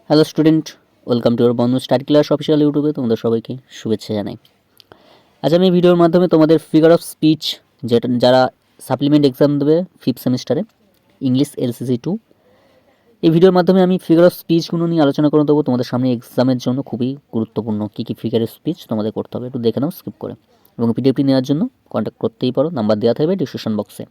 Hello student, welcome to our বন্ধু study class official ইউটিউবে তোমাদের সবাইকে শুভেচ্ছা জানাই। আজ আমি এই ভিডিওর মাধ্যমে তোমাদের ফিগার অফ স্পিচ যারা সাপ্লিমেন্ট এক্সাম দেবে 5th সেমিস্টারে ইংলিশ LCC 2, এই ভিডিওর মাধ্যমে আমি ফিগার অফ স্পিচগুলো নিয়ে আলোচনা করে দেবো তোমাদের সামনে এক্সামের জন্য খুবই গুরুত্বপূর্ণ কী কী ফিগার অফ স্পিচ তোমাদের করতে হবে একটু দেখে নাও স্কিপ করে। এবং পিডিএফটি নেওয়ার জন্য কন্ট্যাক্ট করতেই পারো, নাম্বার দেওয়া থাকবে ডিসক্রিপশন বক্সে।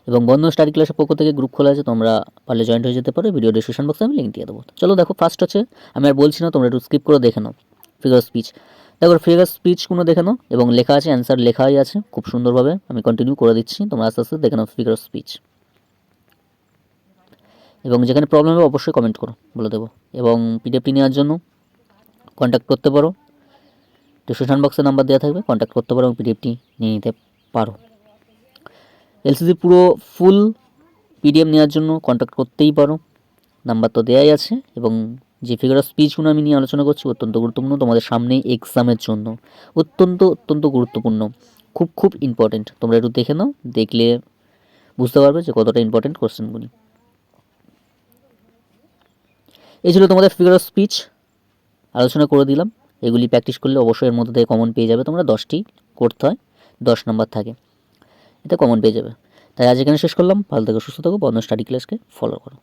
এবং বন্ধু স্টাডি ক্লাসের পক্ষ থেকে গ্রুপ খোলা আছে, তোমরা পারলে জয়েন্ট হয়ে যেতে পারো। ভিডিও ডিসক্রিপশন বক্সে আমি লিঙ্ক দিয়ে দেবো। চলো দেখো, ফার্স্ট হচ্ছে, আমি আর বলছি না, তোমরা একটু স্কিপ করে দেখে নাও ফিগার স্পিচ। দেখো ফিগার স্পিচগুলো দেখে নাও এবং লেখা আছে, অ্যান্সার লেখাই আছে খুব সুন্দরভাবে। আমি কন্টিনিউ করে দিচ্ছি, তোমরা আস্তে আস্তে দেখে নাও ফিগার স্পিচ। এবং যেখানে প্রবলেম হবে অবশ্যই কমেন্ট করো, বলে দেবো। এবং পিডিএফটি নেওয়ার জন্য কন্ট্যাক্ট করতে পারো, ডিসক্রিপশন বক্সে নাম্বার দেওয়া থাকবে, কন্ট্যাক্ট করতে পারো এবং পিডিএফটি নিয়ে নিতে পারো। এলসিসি পুরো ফুল পিডিএফ নেওয়ার জন্য কন্ট্যাক্ট করতেই পারো, নাম্বার তো দেওয়াই আছে। এবং যে ফিগার অফ স্পিচগুলো আমি নিয়ে আলোচনা করছি অত্যন্ত গুরুত্বপূর্ণ তোমাদের সামনে এক্সামের জন্য, অত্যন্ত গুরুত্বপূর্ণ, খুব ইম্পর্টেন্ট। তোমরা একটু দেখে নাও, দেখলে বুঝতে পারবে যে কতটা ইম্পর্টেন্ট কোশ্চেনগুলি। এই ছিল তোমাদের ফিগার অফ স্পিচ, আলোচনা করে দিলাম। এগুলি প্র্যাকটিস করলে অবশ্যই এর মধ্যে থেকে কমন পেয়ে যাবে। তোমরা 10টি করতে হয়, 10 নাম্বার থাকে, এটা কমন পেয়ে যাবে। তাই আজ এখানে শেষ করলাম। ভালো থেকো, সুস্থ থাকো, বন্ধ স্টাডি ক্লাসকে ফলো করো।